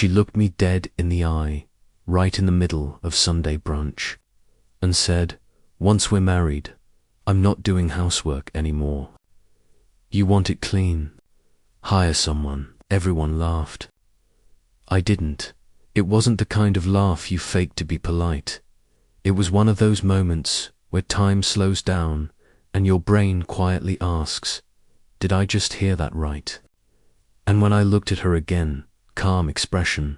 She looked me dead in the eye, right in the middle of Sunday brunch, and said, "Once we're married, I'm not doing housework anymore. You want it clean? Hire someone." Everyone laughed. I didn't. It wasn't the kind of laugh you fake to be polite. It was one of those moments where time slows down and your brain quietly asks, "Did I just hear that right?" And when I looked at her again, calm expression,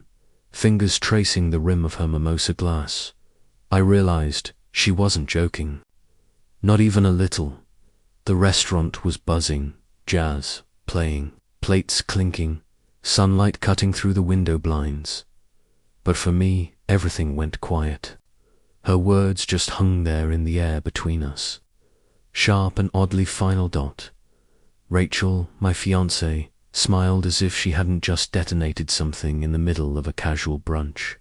fingers tracing the rim of her mimosa glass, I realized she wasn't joking. Not even a little. The restaurant was buzzing, jazz playing, plates clinking, sunlight cutting through the window blinds. But for me, everything went quiet. Her words just hung there in the air between us. Sharp and oddly final dot. Rachel, my fiancée, smiled as if she hadn't just detonated something in the middle of a casual brunch.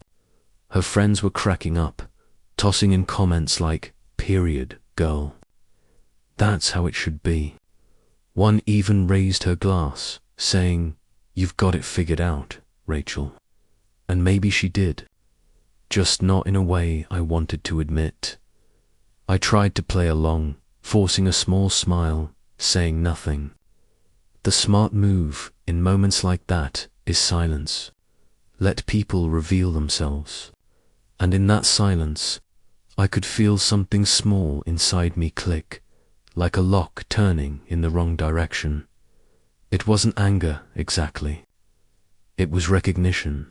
Her friends were cracking up, tossing in comments like, "Period, girl. That's how it should be." One even raised her glass, saying, "You've got it figured out, Rachel." And maybe she did, just not in a way I wanted to admit. I tried to play along, forcing a small smile, saying nothing. The smart move in moments like that is silence. Let people reveal themselves. And in that silence, I could feel something small inside me click, like a lock turning in the wrong direction. It wasn't anger, exactly. It was recognition.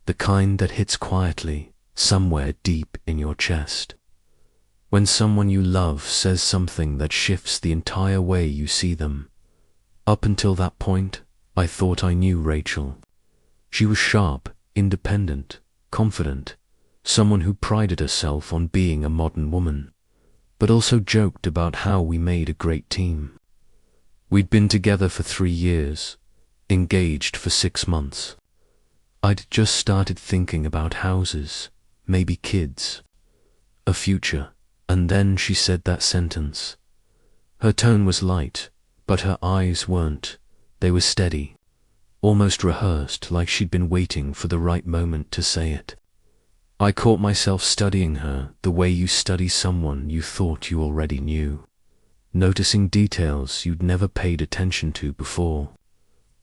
The kind that hits quietly, somewhere deep in your chest. When someone you love says something that shifts the entire way you see them. Up until that point, I thought I knew Rachel. She was sharp, independent, confident, someone who prided herself on being a modern woman, but also joked about how we made a great team. We'd been together for 3 years, engaged for 6 months. I'd just started thinking about houses, maybe kids, a future, and then she said that sentence. Her tone was light, but her eyes weren't. They were steady, almost rehearsed, like she'd been waiting for the right moment to say it. I caught myself studying her the way you study someone you thought you already knew, noticing details you'd never paid attention to before.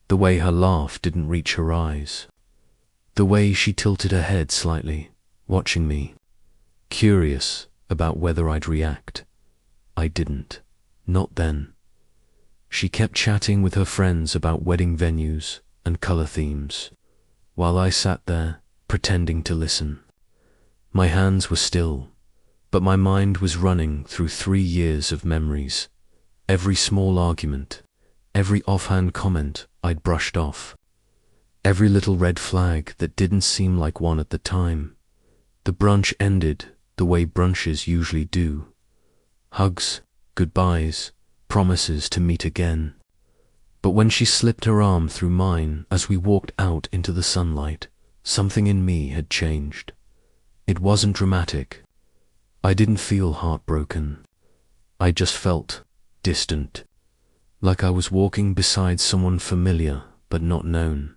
The way her laugh didn't reach her eyes. The way she tilted her head slightly, watching me, curious about whether I'd react. I didn't. Not then. She kept chatting with her friends about wedding venues and color themes, while I sat there, pretending to listen. My hands were still, but my mind was running through 3 years of memories. Every small argument, every offhand comment I'd brushed off, every little red flag that didn't seem like one at the time. The brunch ended the way brunches usually do. Hugs, goodbyes, promises to meet again. But when she slipped her arm through mine as we walked out into the sunlight, something in me had changed. It wasn't dramatic. I didn't feel heartbroken. I just felt distant, like I was walking beside someone familiar but not known.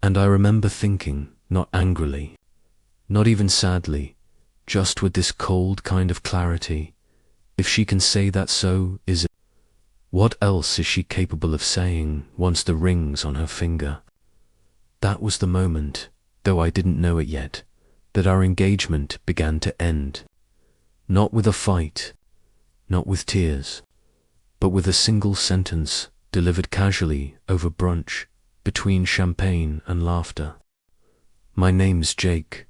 And I remember thinking, not angrily, not even sadly, just with this cold kind of clarity, if she can say that, so is it. What else is she capable of saying once the ring's on her finger? That was the moment, though I didn't know it yet, that our engagement began to end. Not with a fight, not with tears, but with a single sentence delivered casually over brunch, between champagne and laughter. "My name's Jake.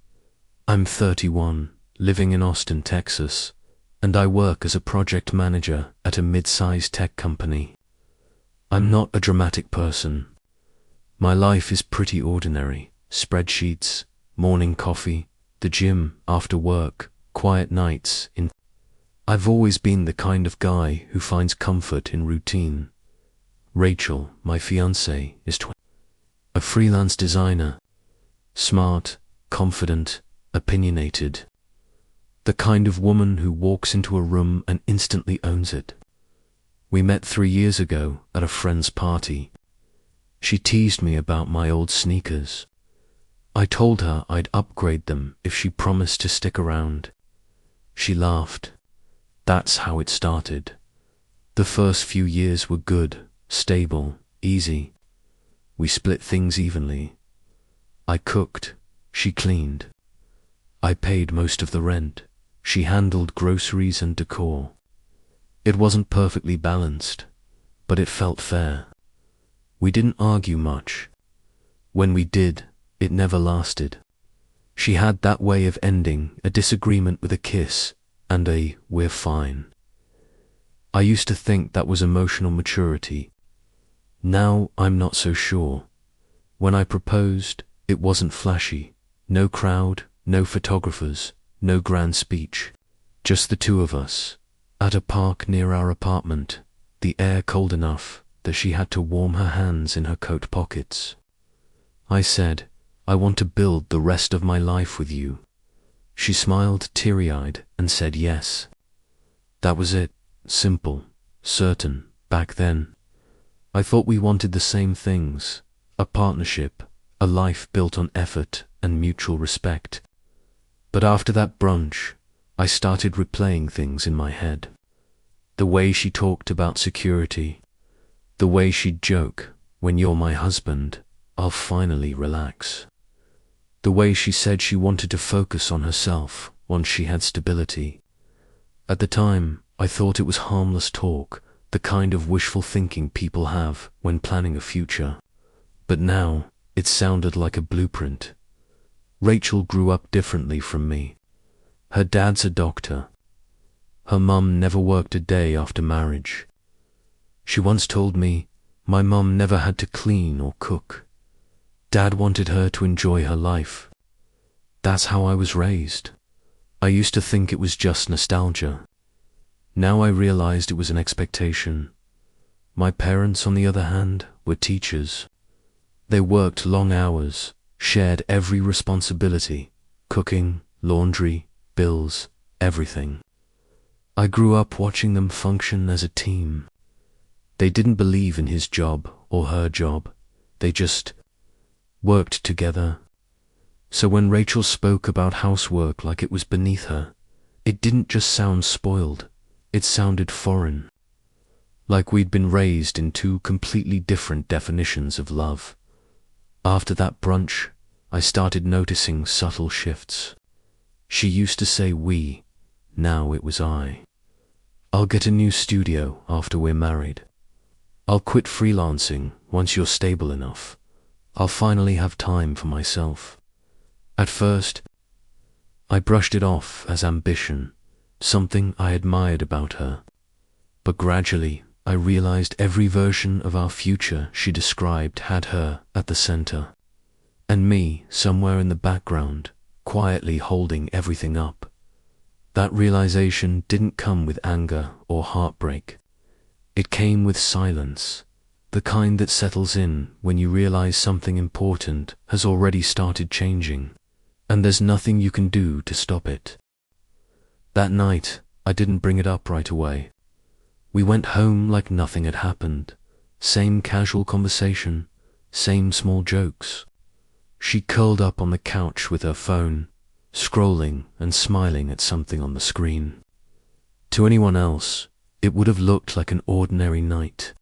I'm 31, living in Austin, Texas, and I work as a project manager at a mid-sized tech company. I'm not a dramatic person. My life is pretty ordinary. Spreadsheets, morning coffee, the gym after work, quiet nights in... I've always been the kind of guy who finds comfort in routine. Rachel, my fiancée, is a freelance designer, smart, confident, opinionated. The kind of woman who walks into a room and instantly owns it. We met 3 years ago at a friend's party. She teased me about my old sneakers. I told her I'd upgrade them if she promised to stick around. She laughed. That's how it started. The first few years were good, stable, easy. We split things evenly. I cooked, she cleaned. I paid most of the rent. She handled groceries and decor. It wasn't perfectly balanced, but it felt fair. We didn't argue much. When we did, it never lasted. She had that way of ending a disagreement with a kiss and a "we're fine." I used to think that was emotional maturity. Now I'm not so sure. When I proposed, it wasn't flashy. No crowd, no photographers, no grand speech. Just the two of us, at a park near our apartment, the air cold enough that she had to warm her hands in her coat pockets. I said, "I want to build the rest of my life with you." She smiled teary-eyed and said yes. That was it, simple, certain, back then. I thought we wanted the same things, a partnership, a life built on effort and mutual respect. But after that brunch, I started replaying things in my head. The way she talked about security, the way she'd joke, "When you're my husband, I'll finally relax." The way she said she wanted to focus on herself once she had stability. At the time, I thought it was harmless talk, the kind of wishful thinking people have when planning a future. But now, it sounded like a blueprint. Rachel grew up differently from me. Her dad's a doctor. Her mum never worked a day after marriage. She once told me, "My mum never had to clean or cook. Dad wanted her to enjoy her life." That's how I was raised. I used to think it was just nostalgia. Now I realized it was an expectation. My parents, on the other hand, were teachers. They worked long hours, shared every responsibility, cooking, laundry, bills, everything. I grew up watching them function as a team. They didn't believe in his job or her job. They just worked together. So when Rachel spoke about housework like it was beneath her, it didn't just sound spoiled, it sounded foreign. Like we'd been raised in two completely different definitions of love. After that brunch, I started noticing subtle shifts. She used to say we, now it was I. "I'll get a new studio after we're married. I'll quit freelancing once you're stable enough. I'll finally have time for myself." At first, I brushed it off as ambition, something I admired about her. But gradually, I realized every version of our future she described had her at the center, and me somewhere in the background, quietly holding everything up. That realization didn't come with anger or heartbreak. It came with silence, the kind that settles in when you realize something important has already started changing, and there's nothing you can do to stop it. That night, I didn't bring it up right away. We went home like nothing had happened. Same casual conversation, same small jokes. She curled up on the couch with her phone, scrolling and smiling at something on the screen. To anyone else, it would have looked like an ordinary night.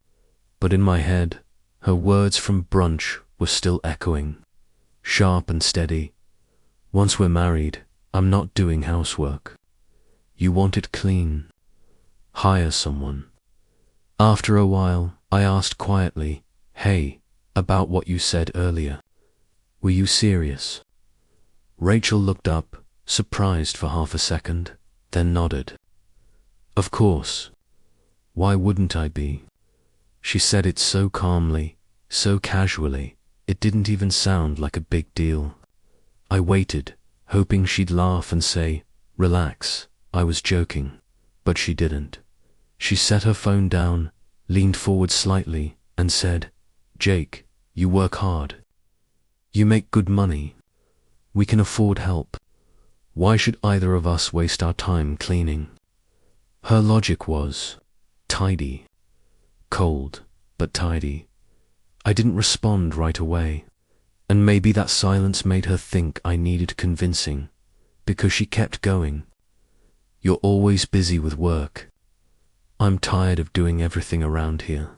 But in my head, her words from brunch were still echoing, sharp and steady. "Once we're married, I'm not doing housework. You want it clean. Hire someone." After a while, I asked quietly, "Hey, about what you said earlier. Were you serious?" Rachel looked up, surprised for half a second, then nodded. "Of course. Why wouldn't I be?" She said it so calmly, so casually, it didn't even sound like a big deal. I waited, hoping she'd laugh and say, "Relax, I was joking," but she didn't. She set her phone down, leaned forward slightly, and said, "Jake, you work hard. You make good money. We can afford help. Why should either of us waste our time cleaning?" Her logic was, tidy. Cold, but tidy. I didn't respond right away. And maybe that silence made her think I needed convincing, because she kept going. You're always busy with work. I'm tired of doing everything around here.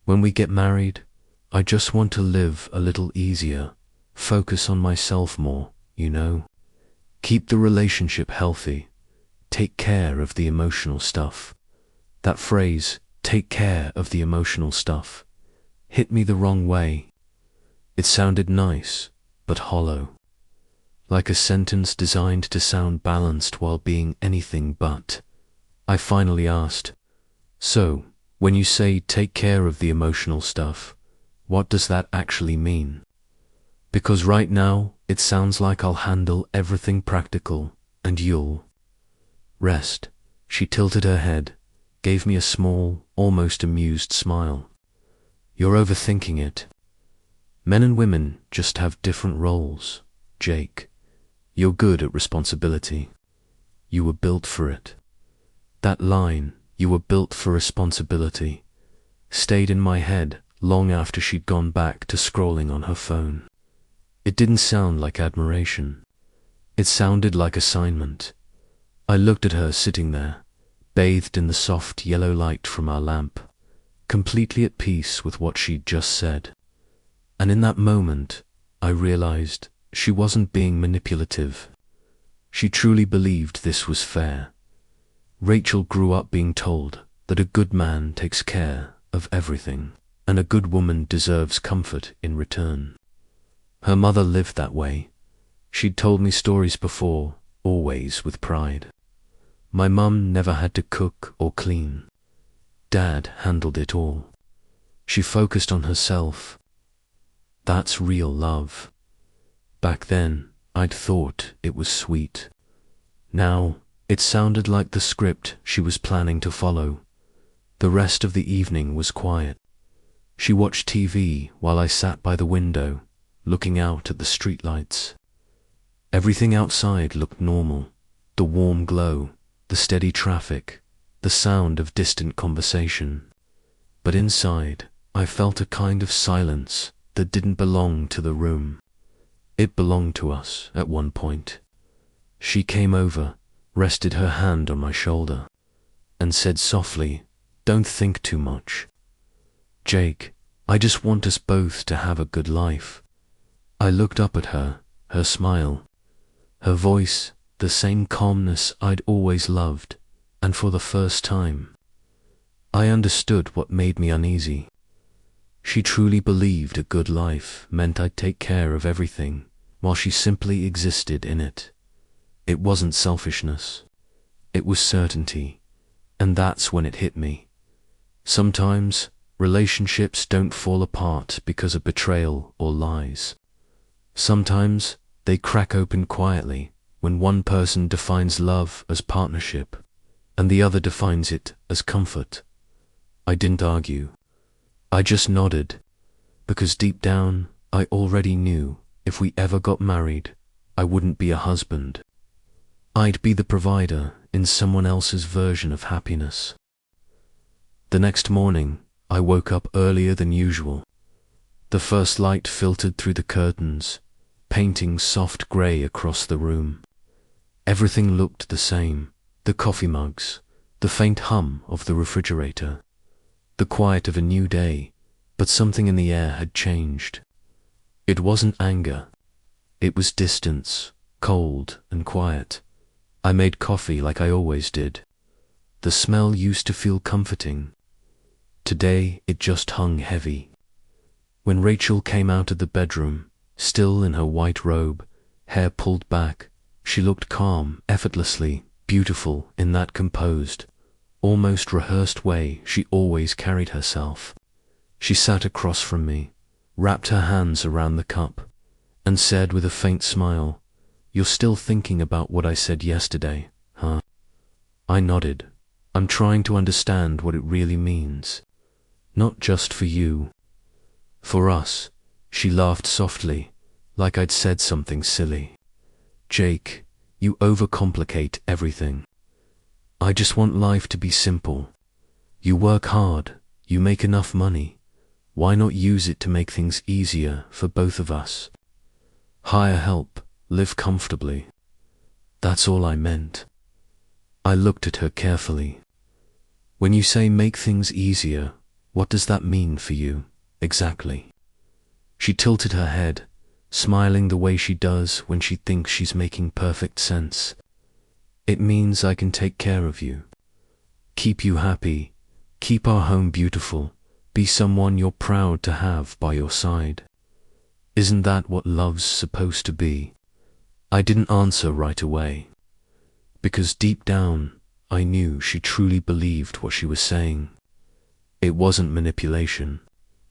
When we get married, I just want to live a little easier, focus on myself more, you know. Keep the relationship healthy, take care of the emotional stuff. That phrase, take care of the emotional stuff, hit me the wrong way. It sounded nice, but hollow. Like a sentence designed to sound balanced while being anything but. I finally asked, so, when you say take care of the emotional stuff, what does that actually mean? Because right now, it sounds like I'll handle everything practical, and you'll rest. She tilted her head, gave me a small, almost amused smile. You're overthinking it. Men and women just have different roles, Jake. You're good at responsibility. You were built for it. That line, you were built for responsibility, stayed in my head long after she'd gone back to scrolling on her phone. It didn't sound like admiration. It sounded like assignment. I looked at her sitting there, bathed in the soft yellow light from our lamp, completely at peace with what she'd just said. And in that moment, I realized she wasn't being manipulative. She truly believed this was fair. Rachel grew up being told that a good man takes care of everything, and a good woman deserves comfort in return. Her mother lived that way. She'd told me stories before, always with pride. My mum never had to cook or clean. Dad handled it all. She focused on herself. That's real love. Back then, I'd thought it was sweet. Now, it sounded like the script she was planning to follow. The rest of the evening was quiet. She watched TV while I sat by the window, looking out at the streetlights. Everything outside looked normal. The warm glow, the steady traffic, the sound of distant conversation. But inside, I felt a kind of silence that didn't belong to the room. It belonged to us at one point. She came over, rested her hand on my shoulder, and said softly, "Don't think too much. Jake, I just want us both to have a good life." I looked up at her, her smile, her voice, the same calmness I'd always loved, and for the first time, I understood what made me uneasy. She truly believed a good life meant I'd take care of everything, while she simply existed in it. It wasn't selfishness. It was certainty, and that's when it hit me. Sometimes, relationships don't fall apart because of betrayal or lies. Sometimes, they crack open quietly when one person defines love as partnership, and the other defines it as comfort. I didn't argue. I just nodded, because deep down, I already knew if we ever got married, I wouldn't be a husband. I'd be the provider in someone else's version of happiness. The next morning, I woke up earlier than usual. The first light filtered through the curtains, painting soft grey across the room. Everything looked the same: the coffee mugs, the faint hum of the refrigerator, the quiet of a new day, but something in the air had changed. It wasn't anger. It was distance, cold and quiet. I made coffee like I always did. The smell used to feel comforting. Today it just hung heavy. When Rachel came out of the bedroom, still in her white robe, hair pulled back, she looked calm, effortlessly beautiful in that composed, almost rehearsed way she always carried herself. She sat across from me, wrapped her hands around the cup, and said with a faint smile, "You're still thinking about what I said yesterday, huh?" I nodded. I'm trying to understand what it really means. Not just for you. For us. She laughed softly, like I'd said something silly. Jake, you overcomplicate everything. I just want life to be simple. You work hard, you make enough money. Why not use it to make things easier for both of us? Hire help, live comfortably. That's all I meant. I looked at her carefully. When you say make things easier, what does that mean for you, exactly? She tilted her head, smiling the way she does when she thinks she's making perfect sense. It means I can take care of you, keep you happy, keep our home beautiful, be someone you're proud to have by your side. Isn't that what love's supposed to be? I didn't answer right away, because deep down, I knew she truly believed what she was saying. It wasn't manipulation.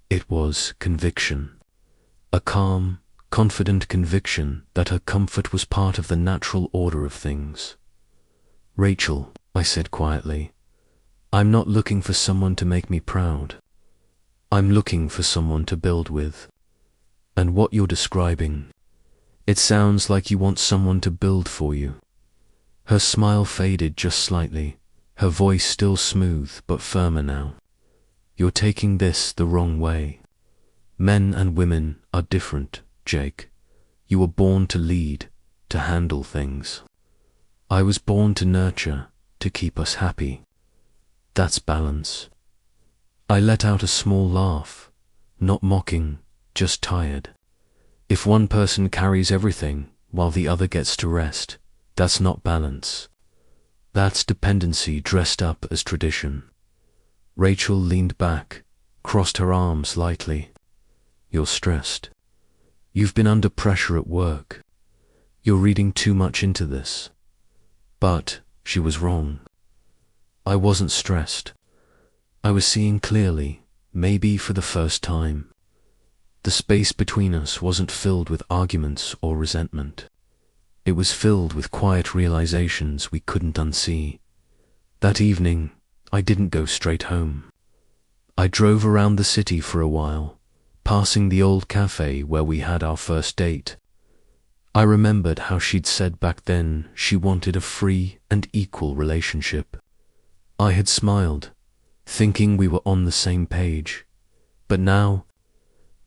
It was conviction. A calm, confident conviction that her comfort was part of the natural order of things. Rachel, I said quietly, I'm not looking for someone to make me proud. I'm looking for someone to build with. And what you're describing, it sounds like you want someone to build for you. Her smile faded just slightly, her voice still smooth but firmer now. You're taking this the wrong way. Men and women are different, Jake. You were born to lead, to handle things. I was born to nurture, to keep us happy. That's balance. I let out a small laugh, not mocking, just tired. If one person carries everything while the other gets to rest, that's not balance. That's dependency dressed up as tradition. Rachel leaned back, crossed her arms lightly. You're stressed. You've been under pressure at work. You're reading too much into this. But she was wrong. I wasn't stressed. I was seeing clearly, maybe for the first time. The space between us wasn't filled with arguments or resentment. It was filled with quiet realizations we couldn't unsee. That evening, I didn't go straight home. I drove around the city for a while, passing the old cafe where we had our first date. I remembered how she'd said back then she wanted a free and equal relationship. I had smiled, thinking we were on the same page. But now,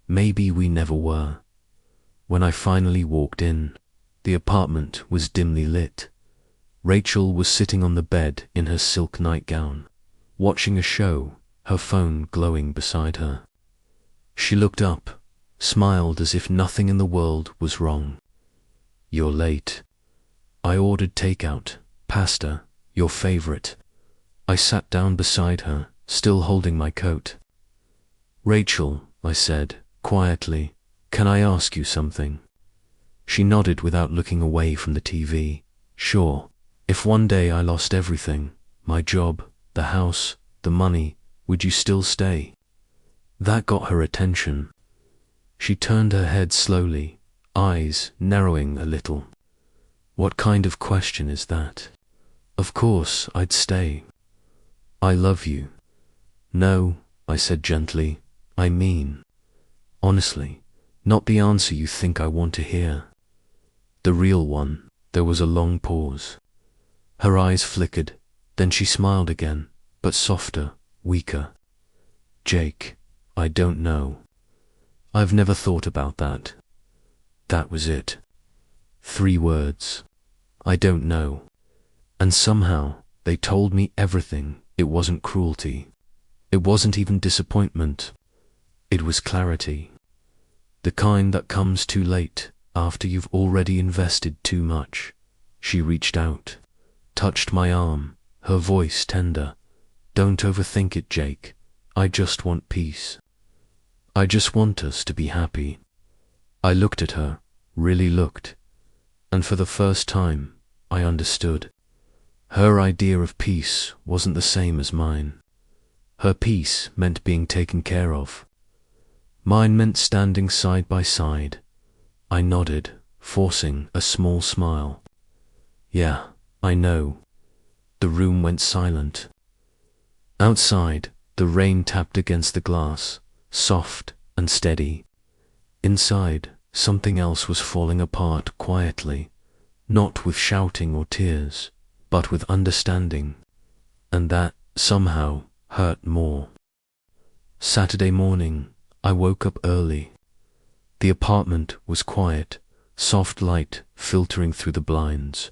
maybe we never were. When I finally walked in, the apartment was dimly lit. Rachel was sitting on the bed in her silk nightgown, watching a show, her phone glowing beside her. She looked up, smiled as if nothing in the world was wrong. You're late. I ordered takeout, pasta, your favorite. I sat down beside her, still holding my coat. Rachel, I said, quietly, can I ask you something? She nodded without looking away from the TV. Sure. If one day I lost everything, my job, the house, the money, would you still stay? That got her attention. She turned her head slowly, eyes narrowing a little. What kind of question is that? Of course I'd stay. I love you. No, I said gently, I mean, honestly, not the answer you think I want to hear. The real one. There was a long pause. Her eyes flickered, then she smiled again, but softer, weaker. Jake, I don't know. I've never thought about that. That was it. 3 words. I don't know. And somehow, they told me everything. It wasn't cruelty. It wasn't even disappointment. It was clarity. The kind that comes too late, after you've already invested too much. She reached out, touched my arm, her voice tender. Don't overthink it, Jake. I just want peace. I just want us to be happy. I looked at her, really looked, and for the first time, I understood. Her idea of peace wasn't the same as mine. Her peace meant being taken care of. Mine meant standing side by side. I nodded, forcing a small smile. Yeah, I know. The room went silent. Outside, the rain tapped against the glass, soft and steady. Inside, something else was falling apart quietly, not with shouting or tears, but with understanding, and that, somehow, hurt more. Saturday morning, I woke up early. The apartment was quiet, soft light filtering through the blinds.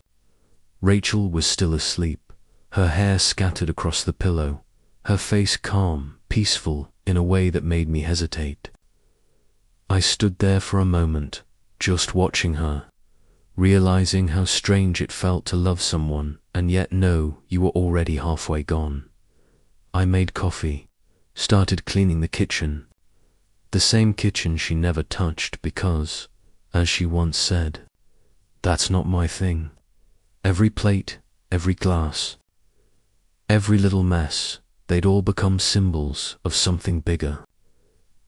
Rachel was still asleep, her hair scattered across the pillow, her face calm, peaceful in a way that made me hesitate. I stood there for a moment, just watching her, realizing how strange it felt to love someone and yet know you were already halfway gone. I made coffee, started cleaning the kitchen. The same kitchen she never touched because, as she once said, "That's not my thing." Every plate, every glass, every little mess, they'd all become symbols of something bigger,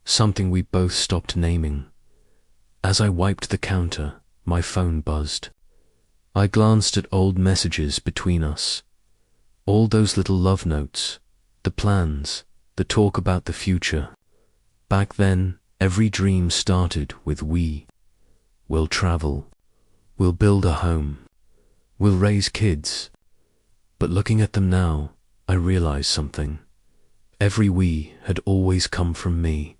something we both stopped naming. As I wiped the counter, my phone buzzed. I glanced at old messages between us. All those little love notes, the plans, the talk about the future. Back then, every dream started with we. We'll travel. We'll build a home. We'll raise kids. But looking at them now, I realized something. Every we had always come from me.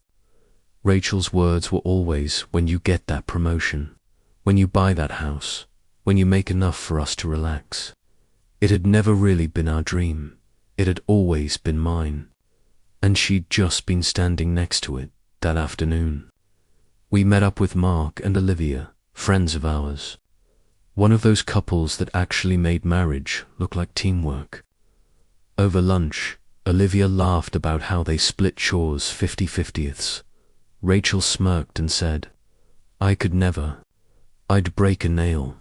Rachel's words were always, when you get that promotion, when you buy that house, when you make enough for us to relax. It had never really been our dream. It had always been mine. And she'd just been standing next to it that afternoon. We met up with Mark and Olivia, friends of ours. One of those couples that actually made marriage look like teamwork. Over lunch, Olivia laughed about how they split chores 50/50ths. Rachel smirked and said, "I could never. I'd break a nail."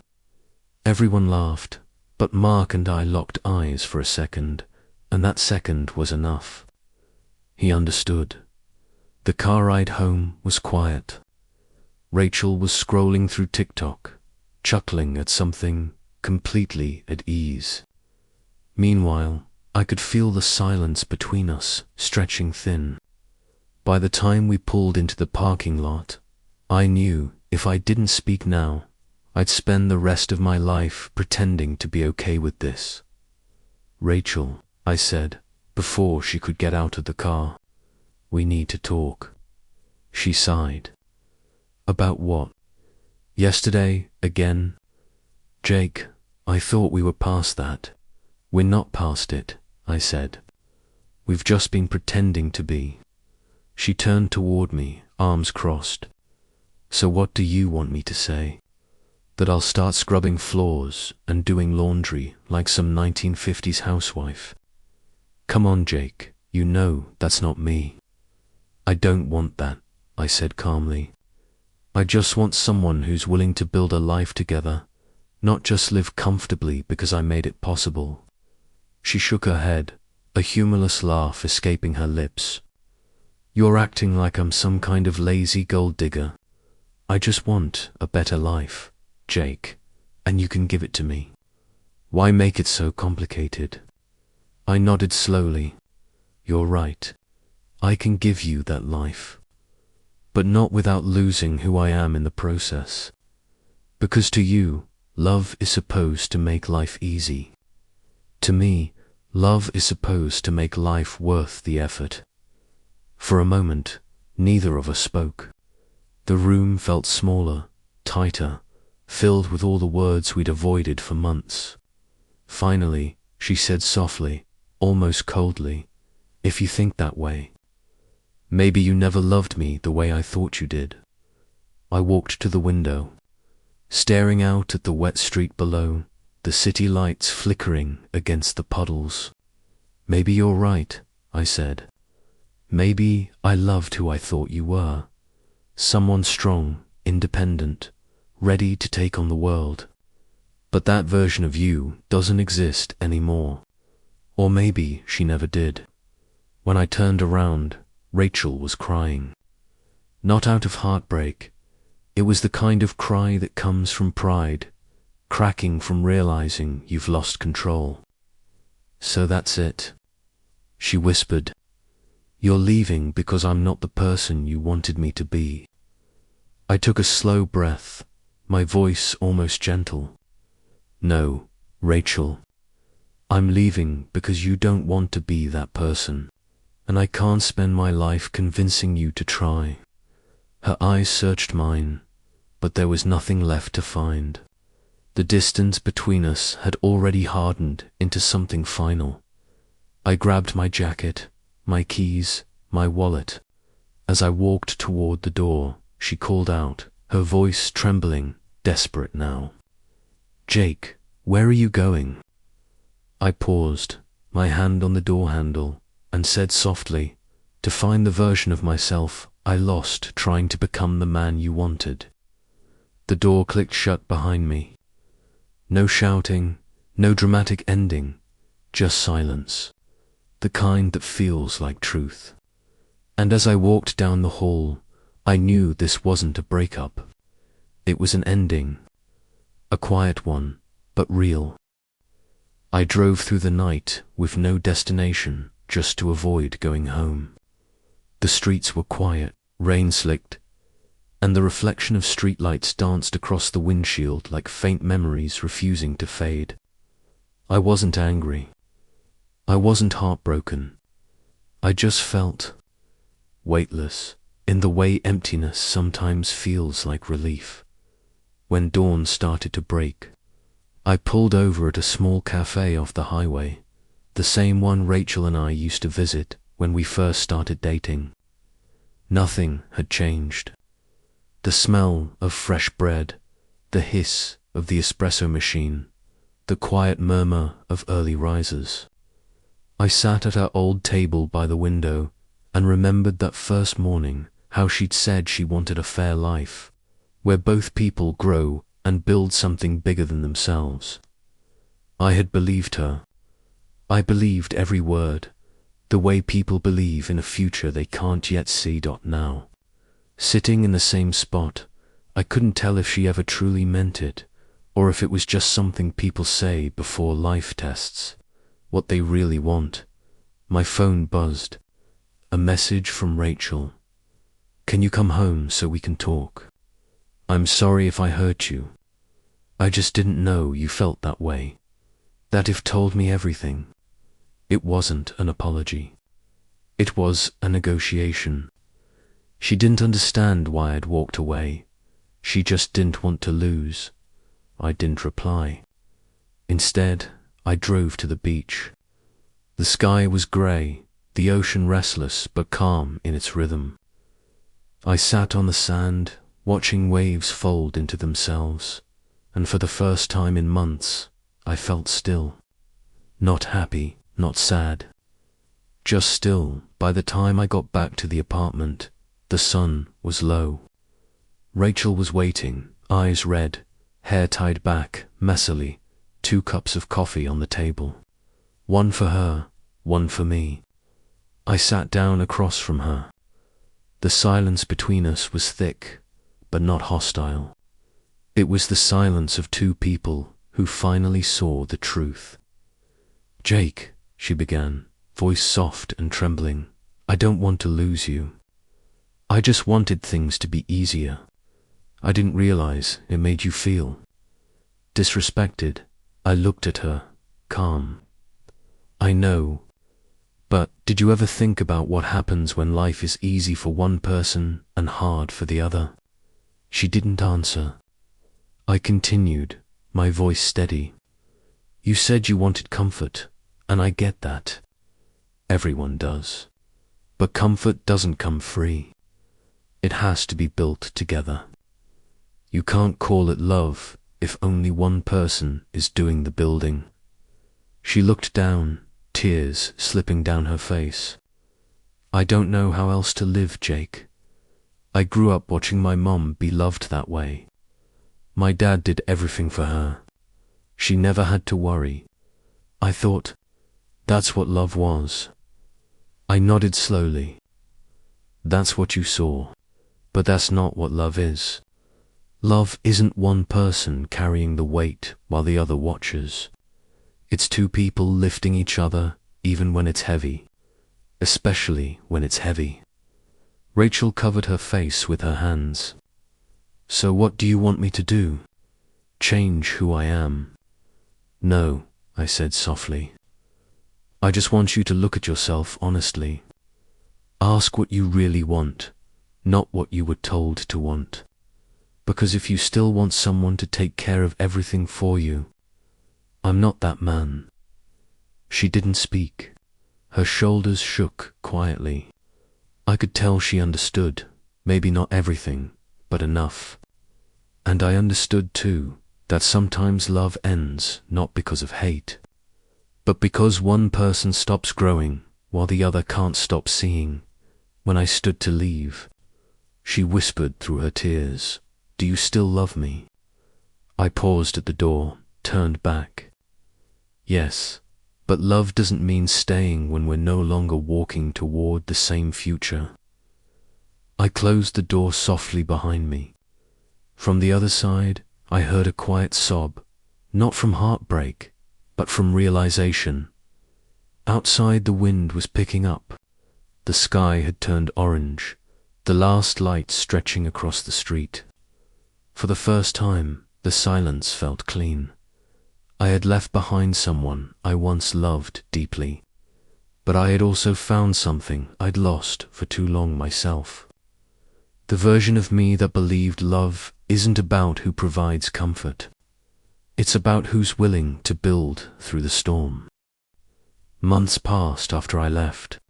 Everyone laughed, but Mark and I locked eyes for a second, and that second was enough. He understood. The car ride home was quiet. Rachel was scrolling through TikTok, chuckling at something completely at ease. Meanwhile, I could feel the silence between us stretching thin. By the time we pulled into the parking lot, I knew if I didn't speak now, I'd spend the rest of my life pretending to be okay with this. "Rachel," I said, before she could get out of the car, "we need to talk." She sighed. "About what?" "Yesterday, again." "Jake, I thought we were past that." "We're not past it," I said. "We've just been pretending to be." She turned toward me, arms crossed. "So what do you want me to say? That I'll start scrubbing floors and doing laundry like some 1950s housewife? Come on, Jake, you know that's not me." "I don't want that," I said calmly. "I just want someone who's willing to build a life together, not just live comfortably because I made it possible." She shook her head, a humorless laugh escaping her lips. "You're acting like I'm some kind of lazy gold digger. I just want a better life, Jake, and you can give it to me. Why make it so complicated?" I nodded slowly. "You're right. I can give you that life. But not without losing who I am in the process. Because to you, love is supposed to make life easy. To me, love is supposed to make life worth the effort." For a moment, neither of us spoke. The room felt smaller, tighter, filled with all the words we'd avoided for months. Finally, she said softly, almost coldly, "If you think that way, maybe you never loved me the way I thought you did." I walked to the window, staring out at the wet street below, the city lights flickering against the puddles. "Maybe you're right," I said. "Maybe I loved who I thought you were. Someone strong, independent, ready to take on the world. But that version of you doesn't exist anymore. Or maybe she never did." When I turned around, Rachel was crying. Not out of heartbreak. It was the kind of cry that comes from pride, cracking from realizing you've lost control. "So that's it," she whispered. "You're leaving because I'm not the person you wanted me to be." I took a slow breath, my voice almost gentle. "No, Rachel. I'm leaving because you don't want to be that person, and I can't spend my life convincing you to try." Her eyes searched mine, but there was nothing left to find. The distance between us had already hardened into something final. I grabbed my jacket, my keys, my wallet. As I walked toward the door, she called out, her voice trembling, desperate now. "Jake, where are you going?" I paused, my hand on the door handle, and said softly, "To find the version of myself I lost trying to become the man you wanted." The door clicked shut behind me. No shouting, no dramatic ending, just silence, the kind that feels like truth. And as I walked down the hall, I knew this wasn't a breakup. It was an ending, a quiet one, but real. I drove through the night with no destination, just to avoid going home. The streets were quiet, rain-slicked, and the reflection of streetlights danced across the windshield like faint memories refusing to fade. I wasn't angry. I wasn't heartbroken. I just felt weightless, in the way emptiness sometimes feels like relief. When dawn started to break, I pulled over at a small cafe off the highway, the same one Rachel and I used to visit when we first started dating. Nothing had changed. The smell of fresh bread, the hiss of the espresso machine, the quiet murmur of early risers. I sat at our old table by the window and remembered that first morning, how she'd said she wanted a fair life, where both people grow and build something bigger than themselves. I had believed her. I believed every word, the way people believe in a future they can't yet see. Now, sitting in the same spot, I couldn't tell if she ever truly meant it, or if it was just something people say before life tests what they really want. My phone buzzed. A message from Rachel. "Can you come home so we can talk? I'm sorry if I hurt you. I just didn't know you felt that way. That if told me everything." It wasn't an apology. It was a negotiation. She didn't understand why I'd walked away. She just didn't want to lose. I didn't reply. Instead, I drove to the beach. The sky was grey, the ocean restless but calm in its rhythm. I sat on the sand, watching waves fold into themselves, and for the first time in months, I felt still. Not happy, not sad. Just still. By the time I got back to the apartment, the sun was low. Rachel was waiting, eyes red, hair tied back, messily, 2 cups of coffee on the table. One for her, one for me. I sat down across from her. The silence between us was thick, but not hostile. It was the silence of 2 people who finally saw the truth. "Jake," she began, voice soft and trembling, "I don't want to lose you. I just wanted things to be easier. I didn't realize it made you feel disrespected." I looked at her, calm. "I know. But did you ever think about what happens when life is easy for one person and hard for the other?" She didn't answer. I continued, my voice steady. "You said you wanted comfort, and I get that. Everyone does. But comfort doesn't come free. It has to be built together. You can't call it love if only one person is doing the building." She looked down, tears slipping down her face. "I don't know how else to live, Jake. I grew up watching my mom be loved that way. My dad did everything for her. She never had to worry. I thought that's what love was." I nodded slowly. "That's what you saw, but that's not what love is. Love isn't one person carrying the weight while the other watches. It's 2 people lifting each other even when it's heavy, especially when it's heavy." Rachel covered her face with her hands. "So what do you want me to do? Change who I am?" "No," I said softly. "I just want you to look at yourself honestly. Ask what you really want, not what you were told to want. Because if you still want someone to take care of everything for you, I'm not that man. She didn't speak. Her shoulders shook quietly. I could tell she understood, maybe not everything, but enough. And I understood too, that sometimes love ends not because of hate, but because one person stops growing while the other can't stop seeing. When I stood to leave, she whispered through her tears, "Do you still love me?" I paused at the door, turned back. Yes, but love doesn't mean staying when we're no longer walking toward the same future. I closed the door softly behind me. From the other side, I heard a quiet sob, not from heartbreak, but from realization. Outside, the wind was picking up. The sky had turned orange, the last light stretching across the street. For the first time, the silence felt clean. I had left behind someone I once loved deeply, but I had also found something I'd lost for too long myself. The version of me that believed love isn't about who provides comfort. It's about who's willing to build through the storm. Months passed after I left.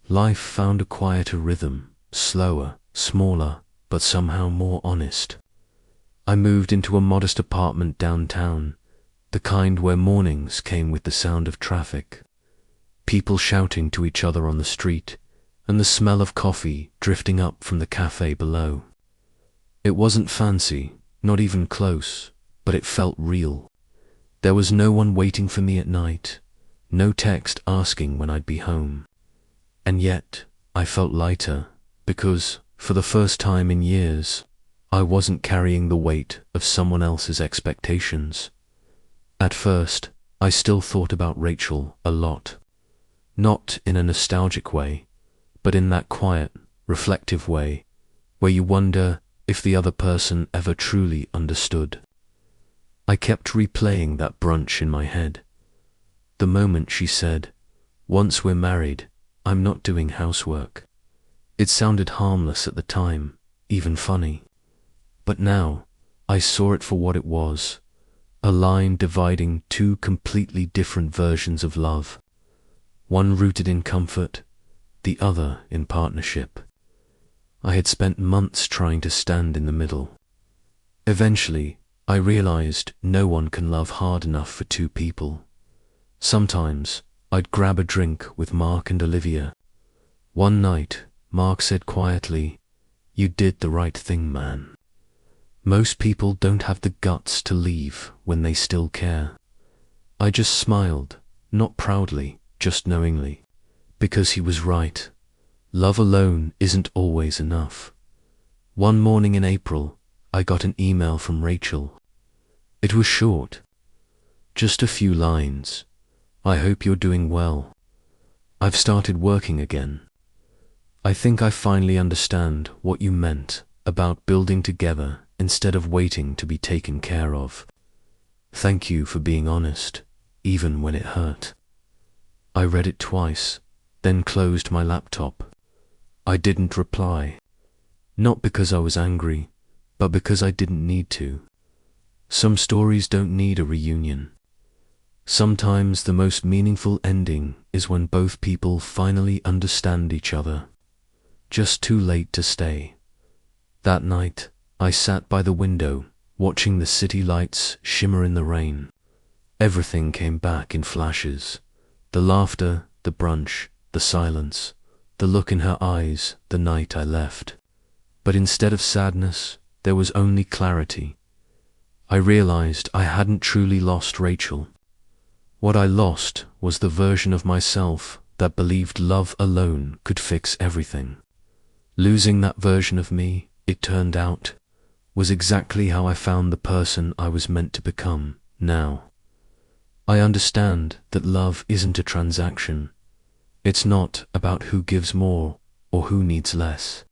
Life found a quieter rhythm, slower, smaller, but somehow more honest. I moved into a modest apartment downtown, the kind where mornings came with the sound of traffic, people shouting to each other on the street, and the smell of coffee drifting up from the cafe below. It wasn't fancy, not even close, but it felt real. There was no one waiting for me at night, no text asking when I'd be home. And yet, I felt lighter, because, for the first time in years, I wasn't carrying the weight of someone else's expectations. At first, I still thought about Rachel a lot. Not in a nostalgic way, but in that quiet, reflective way, where you wonder if the other person ever truly understood. I kept replaying that brunch in my head. The moment she said, "Once we're married, I'm not doing housework." It sounded harmless at the time, even funny. But now, I saw it for what it was, a line dividing two completely different versions of love, one rooted in comfort, the other in partnership. I had spent months trying to stand in the middle. Eventually, I realized no one can love hard enough for two people. Sometimes, I'd grab a drink with Mark and Olivia. One night, Mark said quietly, "You did the right thing, man." Most people don't have the guts to leave when they still care. I just smiled, not proudly, just knowingly, because he was right. Love alone isn't always enough. One morning in April, I got an email from Rachel. It was short, just a few lines. "I hope you're doing well. I've started working again. I think I finally understand what you meant about building together instead of waiting to be taken care of. Thank you for being honest, even when it hurt." I read it twice, then closed my laptop. I didn't reply. Not because I was angry, but because I didn't need to. Some stories don't need a reunion. Sometimes the most meaningful ending is when both people finally understand each other. Just too late to stay. That night, I sat by the window, watching the city lights shimmer in the rain. Everything came back in flashes. The laughter, the brunch, the silence, the look in her eyes the night I left. But instead of sadness, there was only clarity. I realized I hadn't truly lost Rachel. What I lost was the version of myself that believed love alone could fix everything. Losing that version of me, it turned out, was exactly how I found the person I was meant to become now. I understand that love isn't a transaction. It's not about who gives more or who needs less.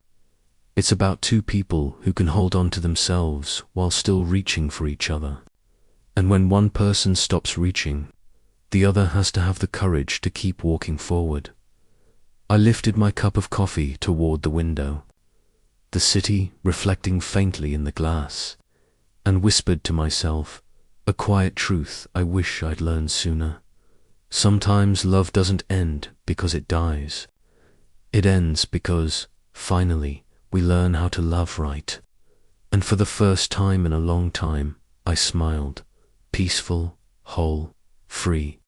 It's about two people who can hold on to themselves while still reaching for each other. And when one person stops reaching, the other has to have the courage to keep walking forward. I lifted my cup of coffee toward the window, the city reflecting faintly in the glass, and whispered to myself, a quiet truth I wish I'd learned sooner. Sometimes love doesn't end because it dies. It ends because, finally, we learn how to love right. And for the first time in a long time, I smiled, peaceful, whole, free.